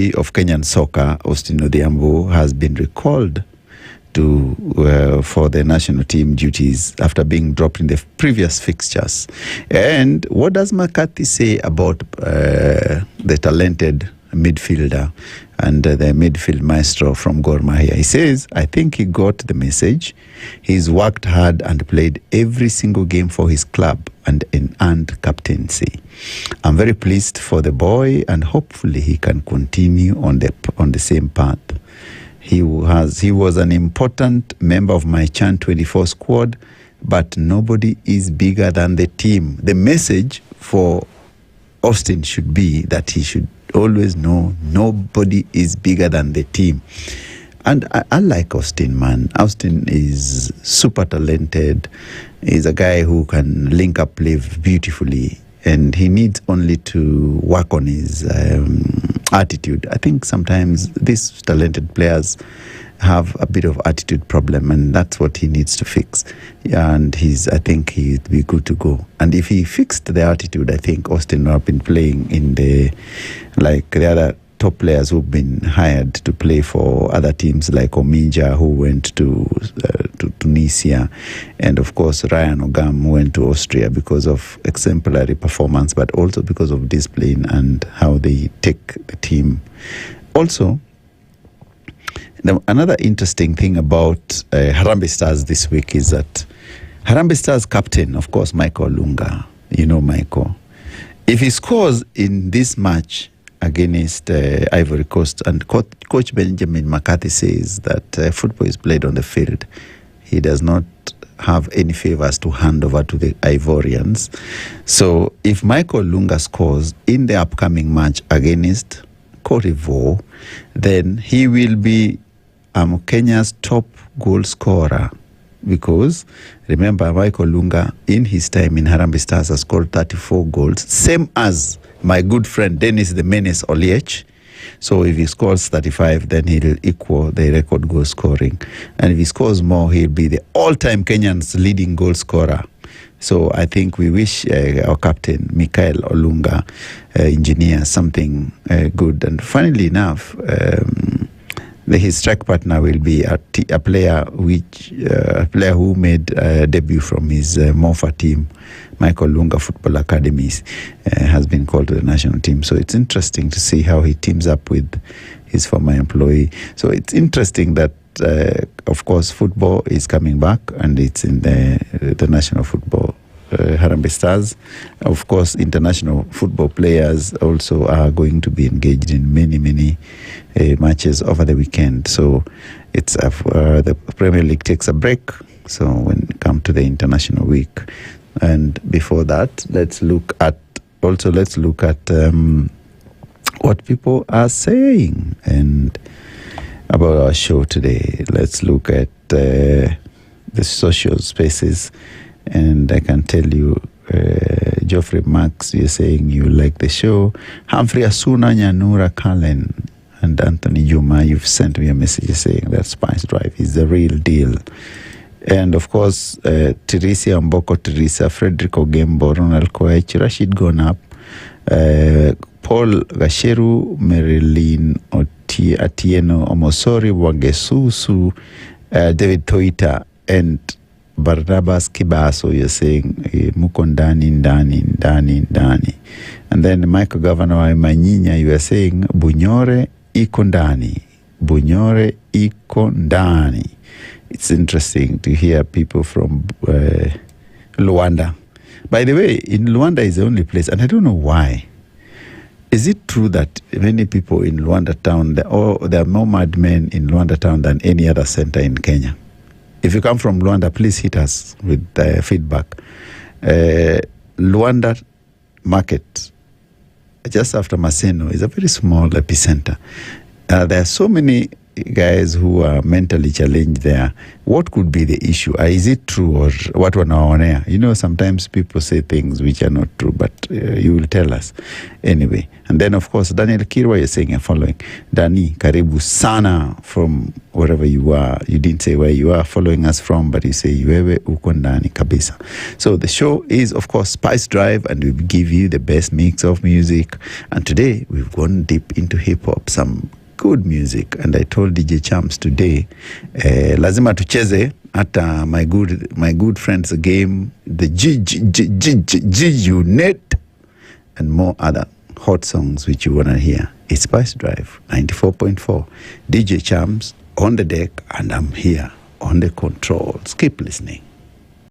of Kenyan soccer, Austin Odhiambo, has been recalled for the national team duties after being dropped in the previous fixtures. And what does McCarthy say about the talented midfielder and the midfield maestro from Gor Mahia? He says, I think he got the message. He's worked hard and played every single game for his club and earned captaincy. I'm very pleased for the boy, and hopefully he can continue on the same path. He was an important member of my Chan 24 squad, but nobody is bigger than the team. The message for Austin should be that he should always know nobody is bigger than the team. And I like Austin, man. Austin is super talented. He's a guy who can link up play beautifully, and he needs only to work on his attitude. I think sometimes these talented players have a bit of attitude problem, and that's what he needs to fix. And I think he'd be good to go. And if he fixed the attitude, I think Austin would have been playing in the other top players who've been hired to play for other teams, like Ominja, who went to Tunisia, and of course Ryan Ogam, who went to Austria because of exemplary performance, but also because of discipline and how they take the team. Also, another interesting thing about Harambee Stars this week is that Harambee Stars captain, of course, Michael Olunga. You know Michael. If he scores in this match against Ivory Coast, and Coach Benjamin McCarthy says that football is played on the field, he does not have any favors to hand over to the Ivorians. So if Michael Olunga scores in the upcoming match against Cote d'Ivoire, then he will be Kenya's top goal scorer, because remember, Michael Olunga in his time in Harambee Stars has scored 34 goals, same as my good friend Dennis the Menace Oliech. So if he scores 35, then he'll equal the record goal scoring. And if he scores more, he'll be the all-time Kenyan's leading goal scorer. So I think we wish our captain, Michael Olunga, engineer something good. And funnily enough, his strike partner will be a player who made a debut from his Mofa team, Michael Olunga Football Academies, has been called to the national team. So it's interesting to see how he teams up with his former employee. So it's interesting that, of course, football is coming back, and it's in the national football. Harambee Stars. Of course, international football players also are going to be engaged in many matches over the weekend. So it's the Premier League takes a break. So when we come to the international week, and before that, let's look at what people are saying and about our show today. Let's look at the social spaces. And I can tell you, Geoffrey Max, you're saying you like the show. Humphrey Asuna, Nyanura Cullen, and Anthony Juma, you've sent me a message saying that Spicedrive is the real deal. And of course, Teresa Mboko, Teresa, Frederick Ogembo, Ronald Koech, Rashid Gonap, Paul Gasheru, Marilyn Atieno, Omosori Wagesusu, David Toita, and Barnabas Kibaso, you're saying muko ndani. And then Michael Governor wa Manyinya, you are saying Bunyore iko ndani. It's interesting to hear people from Luanda. By the way, in Luanda is the only place, and I don't know why. Is it true that many people in Luanda town, there are more madmen in Luanda town than any other center in Kenya? If you come from Luanda, please hit us with feedback. Luanda Market, just after Maseno, is a very small epicenter. There are so many guys who are mentally challenged there, what could be the issue? Is it true or what wanaonea? You know, sometimes people say things which are not true, but you will tell us anyway. And then, of course, Daniel Kirwa is saying and following. Dani, karibu sana from wherever you are. You didn't say where you are following us from, but you say Yuewe uko ndani kabisa. So the show is, of course, Spicedrive, and we give you the best mix of music. And today, we've gone deep into hip-hop, some good music. And I told DJ Champs today, lazima tucheze at my good friends game, the G Unit, and more other hot songs which you want to hear. It's Spicedrive 94.4. DJ Champs on the deck, and I'm here on the controls. Keep listening.